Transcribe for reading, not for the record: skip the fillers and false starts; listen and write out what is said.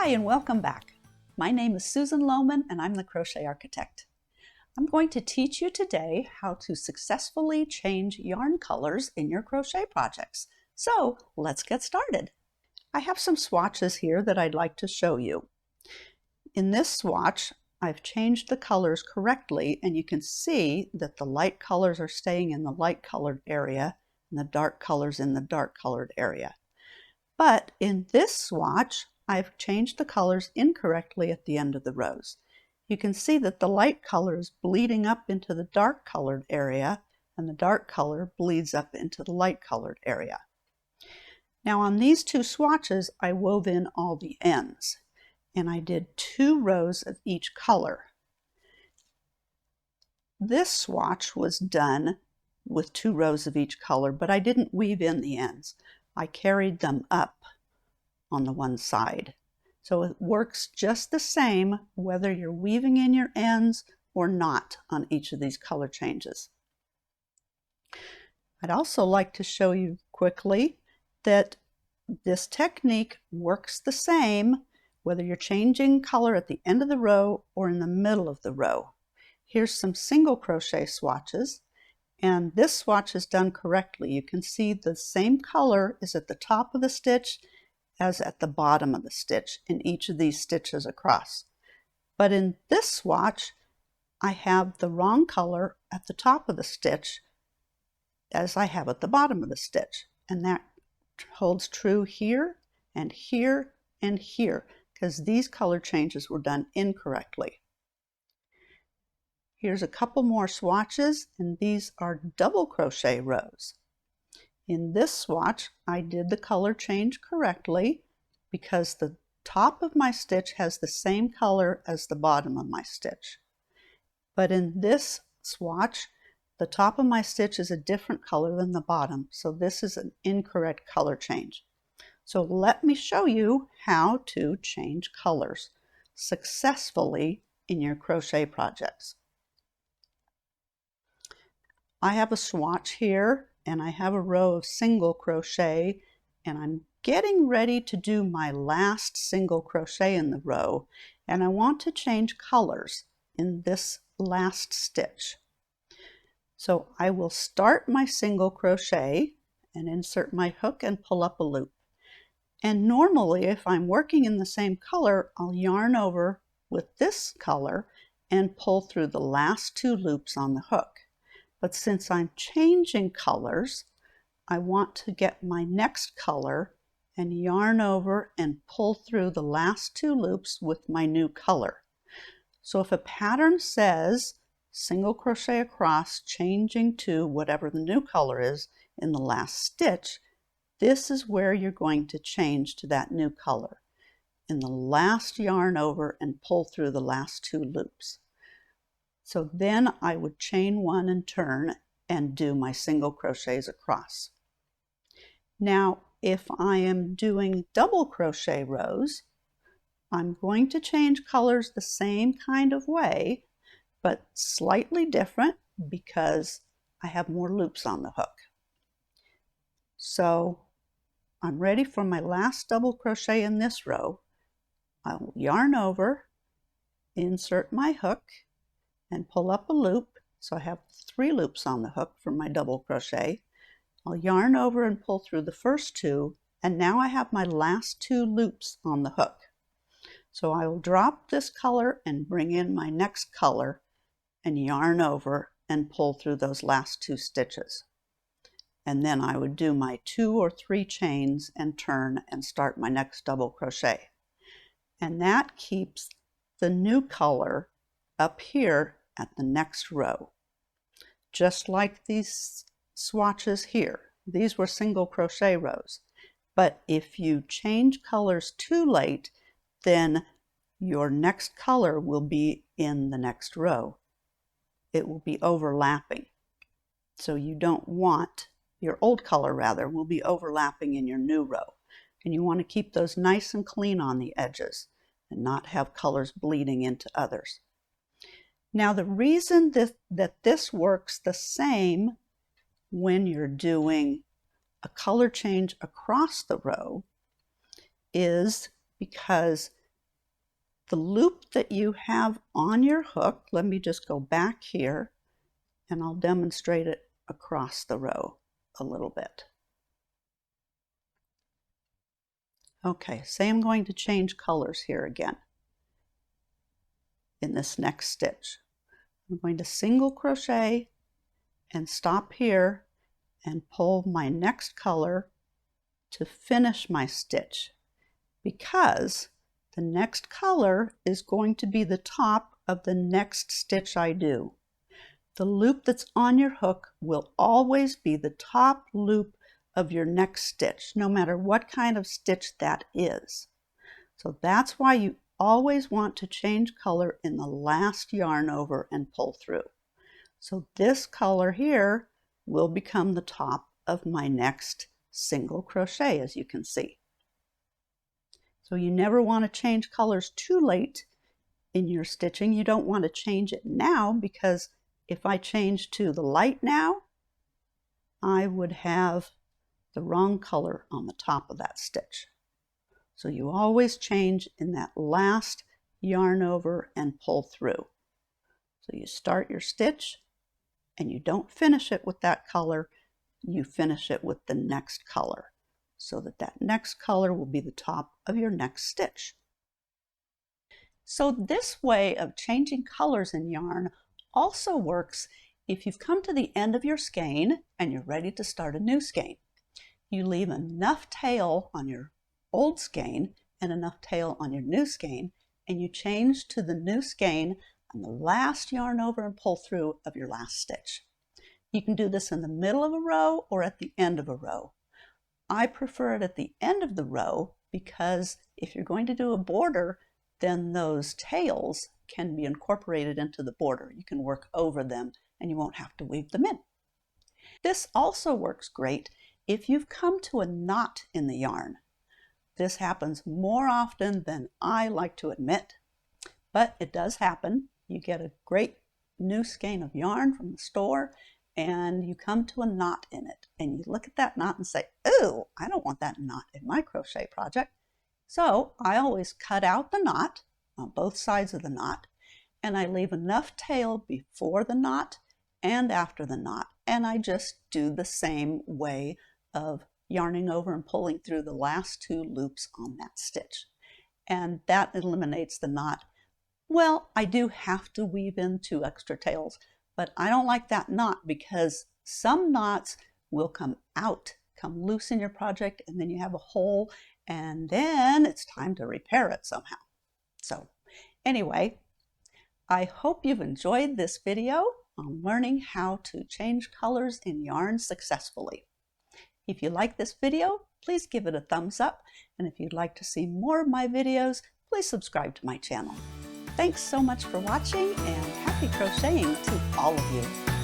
Hi and welcome back. My name is Susan Lohman and I'm the Crochet Architect. I'm going to teach you today how to successfully change yarn colors in your crochet projects. So let's get started. I have some swatches here that I'd like to show you. In this swatch, I've changed the colors correctly and you can see that the light colors are staying in the light colored area and the dark colors in the dark colored area. But in this swatch, I've changed the colors incorrectly at the end of the rows. You can see that the light color is bleeding up into the dark colored area and the dark color bleeds up into the light colored area. Now on these two swatches, I wove in all the ends and I did 2 rows of each color. This swatch was done with 2 rows of each color, but I didn't weave in the ends. I carried them up on the one side. So it works just the same whether you're weaving in your ends or not on each of these color changes. I'd also like to show you quickly that this technique works the same whether you're changing color at the end of the row or in the middle of the row. Here's some single crochet swatches, and this swatch is done correctly. You can see the same color is at the top of the stitch as at the bottom of the stitch in each of these stitches across. But in this swatch, I have the wrong color at the top of the stitch as I have at the bottom of the stitch. And that holds true here and here and here because these color changes were done incorrectly. Here's a couple more swatches, and these are double crochet rows. In this swatch, I did the color change correctly because the top of my stitch has the same color as the bottom of my stitch. But in this swatch, the top of my stitch is a different color than the bottom, so this is an incorrect color change. So let me show you how to change colors successfully in your crochet projects. I have a swatch here and I have a row of single crochet, and I'm getting ready to do my last single crochet in the row, and I want to change colors in this last stitch. So I will start my single crochet and insert my hook and pull up a loop. And normally if I'm working in the same color, I'll yarn over with this color and pull through the last 2 loops on the hook. But since I'm changing colors, I want to get my next color and yarn over and pull through the last 2 loops with my new color. So if a pattern says single crochet across, changing to whatever the new color is in the last stitch, this is where you're going to change to that new color, in the last yarn over and pull through the last 2 loops. So then I would chain 1 and turn and do my single crochets across. Now, if I am doing double crochet rows, I'm going to change colors the same kind of way, but slightly different because I have more loops on the hook. So I'm ready for my last double crochet in this row. I'll yarn over, insert my hook, and pull up a loop. So I have 3 loops on the hook for my double crochet. I'll yarn over and pull through the first 2, and now I have my last 2 loops on the hook. So I will drop this color and bring in my next color and yarn over and pull through those last 2 stitches. And then I would do my 2 or 3 chains and turn and start my next double crochet. And that keeps the new color up here at the next row. Just like these swatches here. These were single crochet rows. But if you change colors too late, then your next color will be in the next row. It will be overlapping. So you don't want, your old color rather, will be overlapping in your new row. And you want to keep those nice and clean on the edges and not have colors bleeding into others. Now the reason that this works the same when you're doing a color change across the row is because the loop that you have on your hook, let me just go back here and I'll demonstrate it across the row a little bit. Okay, say I'm going to change colors here again in this next stitch. I'm going to single crochet and stop here and pull my next color to finish my stitch, because the next color is going to be the top of the next stitch I do. The loop that's on your hook will always be the top loop of your next stitch, no matter what kind of stitch that is. So that's why you always want to change color in the last yarn over and pull through. So this color here will become the top of my next single crochet, as you can see. So you never want to change colors too late in your stitching. You don't want to change it now, because if I change to the light now, I would have the wrong color on the top of that stitch. So you always change in that last yarn over and pull through. So you start your stitch and you don't finish it with that color, you finish it with the next color, so that that next color will be the top of your next stitch. So this way of changing colors in yarn also works if you've come to the end of your skein and you're ready to start a new skein. You leave enough tail on your old skein and enough tail on your new skein, and you change to the new skein on the last yarn over and pull through of your last stitch. You can do this in the middle of a row or at the end of a row. I prefer it at the end of the row, because if you're going to do a border, then those tails can be incorporated into the border. You can work over them and you won't have to weave them in. This also works great if you've come to a knot in the yarn. This happens more often than I like to admit, but it does happen. You get a great new skein of yarn from the store and you come to a knot in it, and you look at that knot and say, "Ooh, I don't want that knot in my crochet project." So I always cut out the knot on both sides of the knot, and I leave enough tail before the knot and after the knot, and I just do the same way of yarning over and pulling through the last two loops on that stitch, and that eliminates the knot. Well, I do have to weave in 2 extra tails, but I don't like that knot, because some knots will come loose in your project, and then you have a hole, and then it's time to repair it somehow. So anyway, I hope you've enjoyed this video on learning how to change colors in yarn successfully. If you like this video, please give it a thumbs up, and if you'd like to see more of my videos, please subscribe to my channel. Thanks so much for watching, and happy crocheting to all of you.